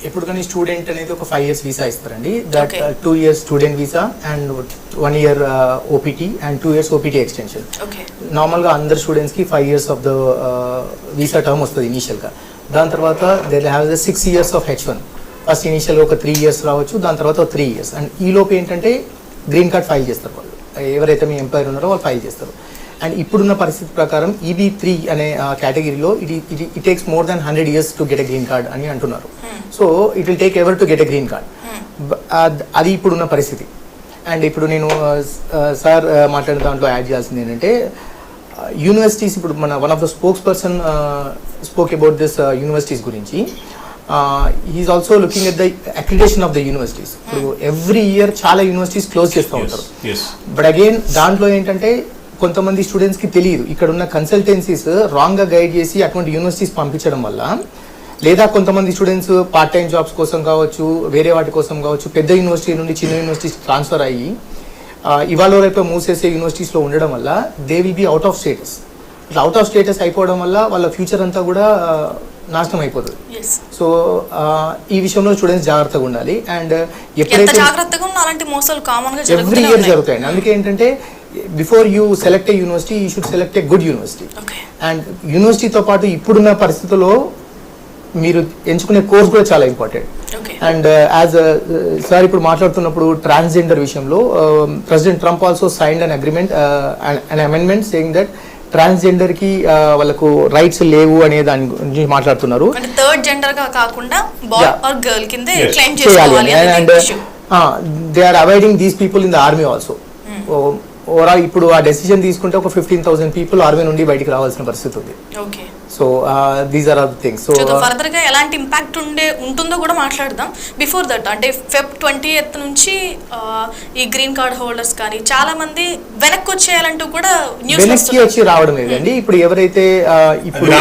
ఎప్పుడు కానీ స్టూడెంట్ అనేది ఒక 5 years వీసా ఇస్తారండి. That 2 years student visa and 1 year OPT and 2 years OPT extension. నార్మల్గా అందరు స్టూడెంట్స్కి 5 years of the visa term వస్తుంది ఇనీషియల్గా. దాని తర్వాత they have the 6 years of H1. First ఇనీషియల్గా ఒక 3 years రావచ్చు, దాని తర్వాత 3 years. అండ్ ఈ లోపు ఏంటంటే గ్రీన్ కార్డ్ ఫైల్ చేస్తారు వాళ్ళు, ఎవరైతే మీ ఎంప్లాయర్ ఉన్నారో వాళ్ళు ఫైల్ చేస్తారు. అండ్ ఇప్పుడున్న పరిస్థితి ప్రకారం EB3 అనే కేటగిరీలో it takes more than 100 years to get a green card అని అంటున్నారు. So it will take ever to get a green card. అది ఇప్పుడున్న పరిస్థితి. అండ్ ఇప్పుడు నేను సార్ మాట్లాడిన దాంట్లో యాడ్ చేయాల్సింది ఏంటంటే యూనివర్సిటీస్, ఇప్పుడు మన one of the spokes person spoke about this universities గురించి. Is also looking at the accreditation of the universities. ఇప్పుడు ఎవ్రీ ఇయర్ చాలా యూనివర్సిటీస్ క్లోజ్ చేస్తూ ఉంటారు. బట్ అగైన్ దాంట్లో ఏంటంటే కొంతమంది స్టూడెంట్స్కి తెలియదు, ఇక్కడ ఉన్న కన్సల్టెన్సీస్ రాంగ్గా గైడ్ చేసి అటువంటి యూనివర్సిటీస్ పంపించడం వల్ల, లేదా కొంతమంది స్టూడెంట్స్ పార్ట్ టైం జాబ్స్ కోసం కావచ్చు, వేరే వాటి కోసం కావచ్చు, పెద్ద యూనివర్సిటీ నుండి చిన్న యూనివర్సిటీస్ ట్రాన్స్ఫర్ అయ్యి ఇవాళ రేపు మూసేసే యూనివర్సిటీస్లో ఉండడం వల్ల they will be out of status. ఇట్లా అవుట్ ఆఫ్ స్టేటస్ అయిపోవడం వల్ల వాళ్ళ ఫ్యూచర్ అంతా కూడా నాశనం అయిపోతుంది. సో ఈ విషయంలో స్టూడెంట్స్ జాగ్రత్తగా ఉండాలి. అండ్ ఎప్పుడైతే ఎవ్రీ ఇయర్ జరుగుతాయండి. అందుకే ఏంటంటే before you select a university, you should select a good university. And యూనివర్సిటీతో పాటు ఇప్పుడున్న పరిస్థితుల్లో మీరు ఎంచుకునే కోర్స్ కూడా చాలా ఇంపార్టెంట్. అండ్ యాజ్ సార్ ఇప్పుడు మాట్లాడుతున్నప్పుడు ట్రాన్స్జెండర్ విషయంలో president Trump also signed an agreement, an amendment saying that transgender కి వాళ్ళకు రైట్స్ లేవు అనే దాని గురించి మాట్లాడుతున్నారు. And they are avoiding these people in the army also. Overall ఇప్పుడు ఆ డెసిషన్ తీసుకుంటే ఒక 15,000 people ఆర్మీ నుండి బయటికి రావాల్సిన పరిస్థితి ఉంది. So these are other things. So further గా ఎలాంటి ఇంపాక్ట్ ఉంటుందో కూడా మాట్లాడదాం. బిఫోర్ దట్ అంటే Feb 20th నుంచి ఈ గ్రీన్ కార్డ్ హోల్డర్స్ కానీ చాలా మంది వెనక్కి వచ్చేయాలంటూ కూడా వెనక్కి వచ్చి రావడం లేదండి. ఇప్పుడు ఎవరైతే ఇప్పుడు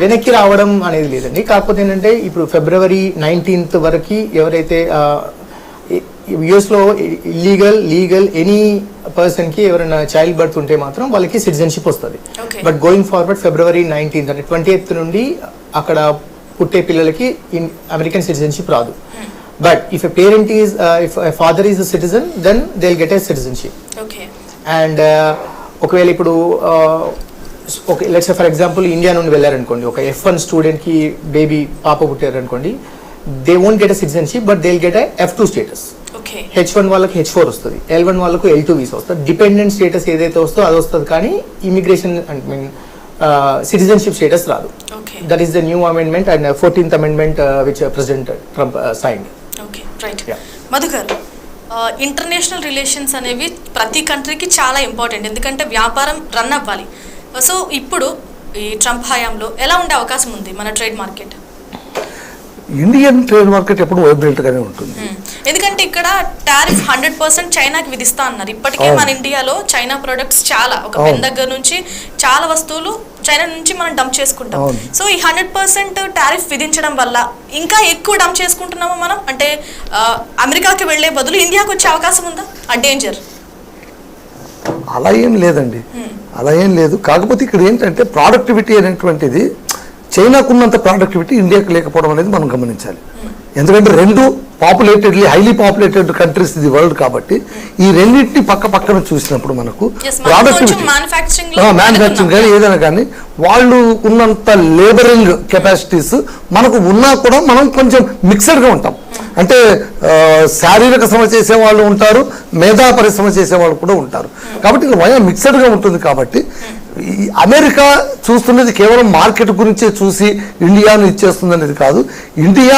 వెనక్కి రావడం అనేది లేదండి. కాకపోతే ఏంటంటే ఇప్పుడు February 19th వరకు ఎవరైతే యుఎస్ లో లీగల్ ఎనీ పర్సన్ కి ఎవరైనా చైల్డ్ బర్త్ ఉంటే మాత్రం వాళ్ళకి సిటిజన్షిప్ వస్తుంది. But going forward February 19th అంటే 20th నుండి అక్కడ పుట్టే పిల్లలకి అమెరికన్ సిటిజన్షిప్ రాదు. But if a parent is if a father is a citizen then they will get a citizenship. And ఒకవేళ ఇప్పుడు okay let's for example India నుండి వెళ్ళారనుకోండి, ఒక F1 స్టూడెంట్ కి బేబీ పాప పుట్టారనుకోండి, they won't get a citizenship but they'll get a F2 status. H1 వాళ్ళకి H4 వస్తుంది, L1 వాళ్ళకు L2 వీసా వస్తుంది. డిపెండెంట్ స్టేటస్ ఏదైతే వస్తుందో అది వస్తుంది, కానీ ఇమిగ్రేషన్ సిటిజన్షిప్ స్టేటస్ రాదు. That is the new amendment and 14th amendment which President Trump signed. Madhukar, international relations అనేవి ప్రతి కంట్రీకి చాలా ఇంపార్టెంట్, ఎందుకంటే వ్యాపారం రన్ అవ్వాలి. సో ఇప్పుడు ఈ ట్రంప్ హయాంలో ఎలా ఉండే అవకాశం ఉంది మన trade market? Indian trade market ఎప్పుడు వైబ్రెంట్ గానే ఉంటుంది. ఎందుకంటే ఇక్కడ టారిఫ్ 100% చైనాకి విధిస్తా అన్నారు. ఇప్పటికే మన ఇండియాలో చైనా ప్రొడక్ట్స్ చాలా, ఒక పెన్ దగ్గర నుంచి చాలా వస్తువులు చైనా నుంచి మనం డంప్ చేసుకుంటాం. సో ఈ 100% టారిఫ్ విధించడం వల్ల ఇంకా ఎక్కువ డంప్ చేసుకుంటున్నామా మనం? అంటే అమెరికాకి వెళ్లే బదులు ఇండియాకి వచ్చే అవకాశం ఉందా? ఆ డేంజర్ అలా ఏం లేదండి, అలా ఏం లేదు. కాకపోతే ఇక్కడ ఏంటంటే ప్రొడక్టివిటీ అనేటువంటిది చైనాకున్నంత ప్రొడక్టివిటీ ఇండియాకి లేకపోవడం అనేది మనం గమనించాలి. ఎందుకంటే రెండు హైలీ పాపులేటెడ్ కంట్రీస్ ఇది వరల్డ్ కాబట్టి ఈ రెండింటిని పక్కన చూసినప్పుడు మనకు ప్రొడక్టివిటీ మ్యానుఫ్యాక్చరింగ్ కానీ ఏదైనా కానీ వాళ్ళు ఉన్నంత లేబరింగ్ కెపాసిటీస్ మనకు ఉన్నా కూడా మనం కొంచెం మిక్సడ్గా ఉంటాం. అంటే శారీరక శ్రమ చేసే వాళ్ళు ఉంటారు, మేధా పరిశ్రమ చేసే వాళ్ళు కూడా ఉంటారు. కాబట్టి వయా మిక్సడ్గా ఉంటుంది. కాబట్టి అమెరికా చూస్తున్నది కేవలం మార్కెట్ గురించే చూసి ఇండియాను ఇచ్చేస్తుంది అనేది కాదు. India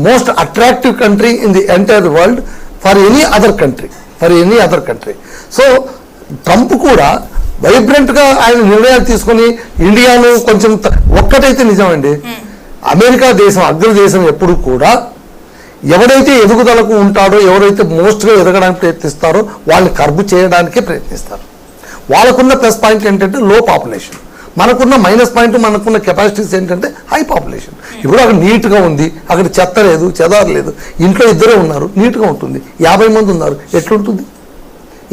most attractive country in the entire world for any other country. So Trump కూడా వైబ్రెంట్గా ఆయన నిర్ణయాలు తీసుకొని ఇండియాను కొంచెం ఒక్కటైతే నిజమండి, అమెరికా దేశం అగ్రదేశం ఎప్పుడు కూడా ఎవడైతే ఎదుగుదలకు ఉంటాడో, ఎవరైతే మోస్ట్గా ఎదగడానికి ప్రయత్నిస్తారో వాళ్ళని కర్బు చేయడానికే ప్రయత్నిస్తారు. వాళ్ళకున్న ప్లస్ పాయింట్ ఏంటంటే లో పాపులేషన్, మనకున్న మైనస్ పాయింట్, మనకున్న కెపాసిటీస్ ఏంటంటే హై పాపులేషన్. ఇప్పుడు అక్కడ నీట్గా ఉంది, అక్కడ చెత్త లేదు, చెదారు లేదు, ఇంట్లో ఇద్దరే ఉన్నారు, నీట్గా ఉంటుంది. 50 మంది ఉన్నారు, ఎట్లుంటుంది?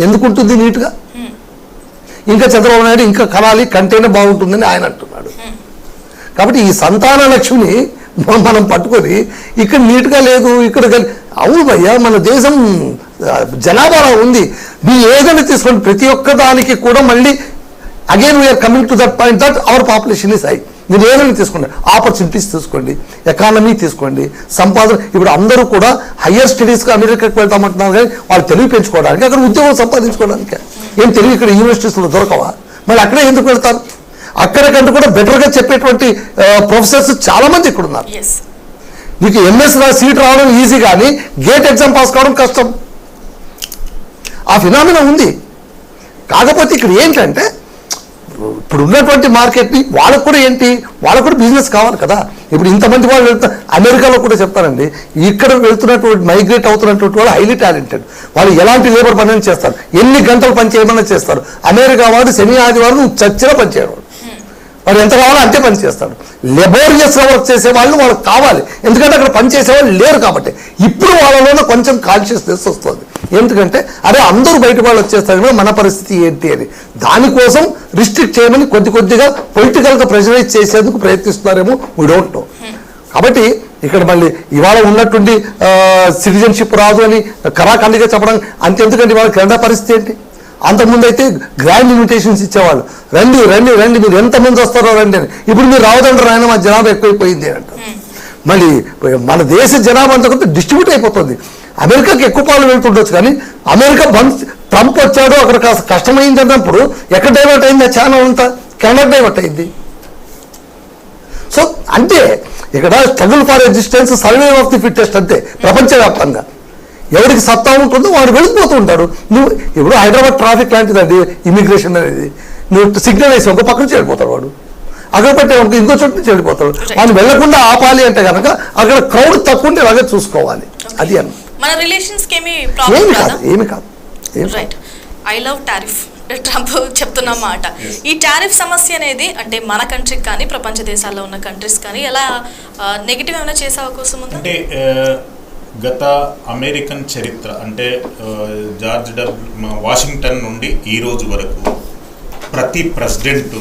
ఎందుకు ఉంటుంది నీట్గా? ఇంకా చంద్రబాబు నాయుడు ఇంకా కనాలి, కంటేనే బాగుంటుందని ఆయన అంటున్నాడు. కాబట్టి ఈ సంతాన లక్ష్మిని మనం పట్టుకొని ఇక్కడ నీట్గా లేదు ఇక్కడ అవును భయ్యా, మన దేశం జనాభా ఉంది. మీరు ఏదైనా తీసుకోండి, ప్రతి ఒక్క దానికి కూడా మళ్ళీ again we are coming to that point that our population is high. మీరు ఏదైనా తీసుకోండి, ఆపర్చునిటీస్ తీసుకోండి, ఎకానమీ తీసుకోండి, సంపాదన. ఇప్పుడు అందరూ కూడా హయ్యర్ స్టడీస్కి అమెరికాకి వెళ్తామంటున్నారు, కానీ వాళ్ళు తెలివి పెంచుకోవడానికి, అక్కడ ఉద్యోగం సంపాదించుకోవడానికి. ఏం తెలివి ఇక్కడ యూనివర్సిటీస్లో దొరకవా? మళ్ళీ అక్కడే ఎందుకు వెళ్తారు? అక్కడికంటూ కూడా బెటర్గా చెప్పేటువంటి ప్రొఫెసర్స్ చాలా మంది ఇక్కడ ఉన్నారు. మీకు ఎంఎస్ సీట్ రావడం ఈజీ, కానీ గేట్ ఎగ్జామ్ పాస్ కావడం కష్టం. ఆ ఫినామినా ఉంది. కాకపోతే ఇక్కడ ఏంటంటే ఇప్పుడు ఉన్నటువంటి మార్కెట్ని వాళ్ళకు కూడా వాళ్ళకు కూడా బిజినెస్ కావాలి కదా. ఇప్పుడు ఇంతమంది వాళ్ళు అమెరికాలో కూడా చెప్తారండి, ఇక్కడ వెళ్తున్నటువంటి మైగ్రేట్ అవుతున్నటువంటి వాళ్ళు హైలీ టాలెంటెడ్. వాళ్ళు ఎలాంటి లేబర్ పని చేస్తారు, ఎన్ని గంటలు పని చేయమన్నా చేస్తారు. అమెరికా వాడు శని ఆదివారం నువ్వు చచ్చినా పని చేయడం, వాడు ఎంత కావాలో అంతే పని చేస్తాడు. లెబోరియస్గా వర్క్ చేసే వాళ్ళు వాళ్ళకి కావాలి, ఎందుకంటే అక్కడ పని చేసేవాళ్ళు లేరు కాబట్టి. ఇప్పుడు వాళ్ళలోనే కొంచెం కాన్షియస్నెస్ వస్తుంది. ఎందుకంటే అరే అందరూ బయట వాళ్ళు వచ్చేస్తారు కదా, మన పరిస్థితి ఏంటి అని. దానికోసం రిస్ట్రిక్ట్ చేయమని కొద్దిగా పొలిటికల్గా ప్రెషరైజ్ చేసేందుకు ప్రయత్నిస్తున్నారేమో, వీ డోంట్ నో. కాబట్టి ఇక్కడ మళ్ళీ ఇవాళ ఉన్నటువంటి సిటిజన్షిప్ రాదు అని కరాఖండిగా చెప్పడం అంతెందుకంటే ఇవాళ కెనడా పరిస్థితి ఏంటి? అంతకుముందు అయితే గ్రాండ్ ఇన్విటేషన్స్ ఇచ్చేవాళ్ళు, రండి రండి రండి, మీరు ఎంతమంది వస్తారో రండి అని. ఇప్పుడు మీరు రావదంటారు, ఆయన మా జనాభా ఎక్కువైపోయింది అంటారు. మళ్ళీ మన దేశ జనాభా అంతా కొంత డిస్ట్రిబ్యూట్ అయిపోతుంది. అమెరికాకి ఎక్కువ పాలు వెళ్తుండొచ్చు, కానీ అమెరికా ట్రంప్ వచ్చాడు, అక్కడ కాస్త కష్టమైంది అన్నప్పుడు ఎక్కడ డైవర్ట్ అయింది ఆ ఛానల్ అంతా? కెనడా డైవర్ట్ అయింది. సో అంటే ఇక్కడ struggle for existence, survive of the fittest అంతే. ప్రపంచవ్యాప్తంగా ఎవరికి సత్తా ఉంటుందో వాడు వెళ్ళిపోతూ ఉంటాడు. నువ్వు ఇప్పుడు హైదరాబాద్ ట్రాఫిక్ లాంటిదండి ఇమిగ్రేషన్ అనేది. నువ్వు సిగ్నల్ వేసి ఒక పక్క నుంచి వెళ్ళిపోతాడు వాడు, అక్కడ పెట్టే ఇంకో చోటు నుంచి వెళ్ళిపోతాడు. వాడిని వెళ్లకుండా ఆపాలి అంటే కనుక అక్కడ క్రౌడ్ తక్కువ ఉంటే అలాగే చూసుకోవాలి. అది అన్న మన రిలేషన్స్ ఏమి కాదు. Right. I love tariff Trump చెప్తున్న మాట. ఈ టారిఫ్ సమస్య అనేది అంటే మన కంట్రీకి కానీ ప్రపంచ దేశాల్లో ఉన్న కంట్రీస్ కానీ ఎలా నెగిటివ్ ఏమైనా చేసే అవకాశం ఉందా? అంటే గత అమెరికన్ చరిత్ర అంటే వాషింగ్టన్ నుండి ఈ రోజు వరకు ప్రతి ప్రెసిడెంట్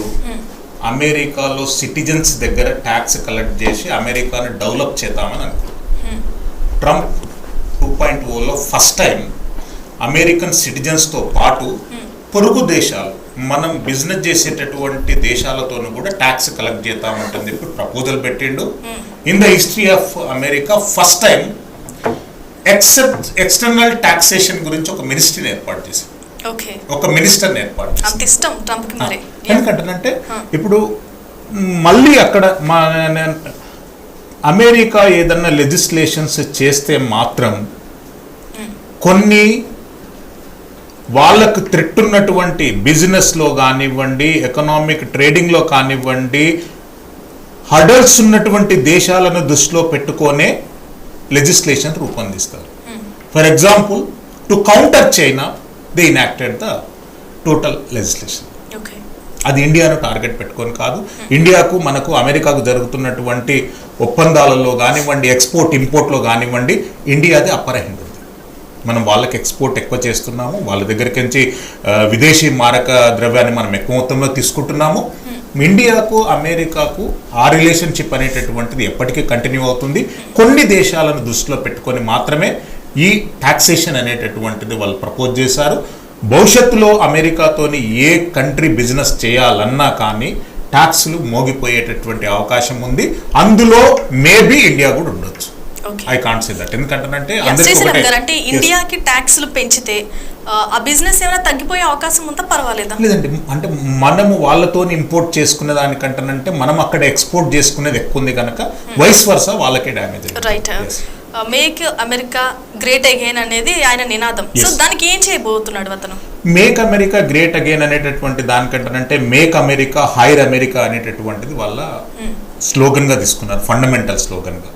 అమెరికాలో సిటిజన్స్ దగ్గర ట్యాక్స్ కలెక్ట్ చేసి అమెరికాను డెవలప్ చేద్దామని అనుకుంటున్నారు. ట్రంప్ 2.0లో ఫస్ట్ టైం అమెరికన్ సిటిజన్స్తో పాటు పొరుగు దేశాలు మనం బిజినెస్ చేసేటటువంటి దేశాలతోనూ కూడా ట్యాక్స్ కలెక్ట్ చేద్దామంటుంది ఇప్పుడు ప్రపోజల్ పెట్టిండు. In the history of America first time external taxation గురించి ఒక మినిస్ట్రీని ఏర్పాటు చేశారు, ఒక మినిస్టర్ని ఏర్పాటు చేశారు. ఎందుకంటే ఇప్పుడు మళ్ళీ అక్కడ అమెరికా ఏదన్నా లెజిస్లేషన్స్ చేస్తే మాత్రం కొన్ని వాళ్ళకు థ్రెట్ ఉన్నటువంటి బిజినెస్లో కానివ్వండి, ఎకనామిక్ ట్రేడింగ్లో కానివ్వండి, హడల్స్ ఉన్నటువంటి దేశాలను దృష్టిలో పెట్టుకొనే లెజిస్లేషన్ రూపొందిస్తారు. For example to counter China they enacted the total legislation. అది ఇండియాను టార్గెట్ పెట్టుకొని కాదు, ఇండియాకు మనకు అమెరికాకు జరుగుతున్నటువంటి ఒప్పందాలలో కానివ్వండి, ఎక్స్పోర్ట్ ఇంపోర్ట్లో కానివ్వండి, ఇండియాది అప్పర్ హ్యాండ్ ఉంది. మనం వాళ్ళకి ఎక్స్పోర్ట్ ఎక్కువ చేస్తున్నాము, వాళ్ళ దగ్గరికి నుంచి విదేశీ మారక ద్రవ్యాన్ని మనం ఎక్కువ మొత్తంలో తీసుకుంటున్నాము. ఇండియాకు అమెరికాకు ఆ రిలేషన్షిప్ అనేటటువంటిది ఎప్పటికీ కంటిన్యూ అవుతుంది. కొన్ని దేశాలను దృష్టిలో పెట్టుకొని మాత్రమే ఈ టాక్సేషన్ అనేటటువంటిది వాళ్ళు ప్రపోజ్ చేశారు. భవిష్యత్తులో అమెరికాతోని ఏ కంట్రీ బిజినెస్ చేయాలన్నా కానీ ట్యాక్స్లు మోగిపోయేటటువంటి అవకాశం ఉంది. అందులో మేబీ ఇండియా కూడా ఉండొచ్చు. I can't say that. ఎందుకంటే ఇండియాకి ట్యాక్స్లు పెంచితే ఆ బిజినెస్ ఏమైనా తగ్గిపోయే అవకాశం ఉందా? పర్వాలేదా? లేదండి, అంటే మనము వాళ్ళతో ఇంపోర్ట్ చేసుకునే దానికంటే మనం అక్కడ ఎక్స్పోర్ట్ చేసుకునేది ఎక్కువ ఉంది కనుక వైస్ వర్సా వాళ్ళకే damage. Right. Make America great again అనేది ఆయన నినాదం. సో దానికి ఏం చేయబోతున్నాడు అతను? మేక్ అమెరికా గ్రేట్ అగైన్ అనేటటువంటి దానికంటే మేక్ అమెరికా హైర్ అమెరికా అనేటటువంటిది వాళ్ళ స్లోగన్ గా తీసుకున్నారు, ఫండమెంటల్ స్లోగన్ గా.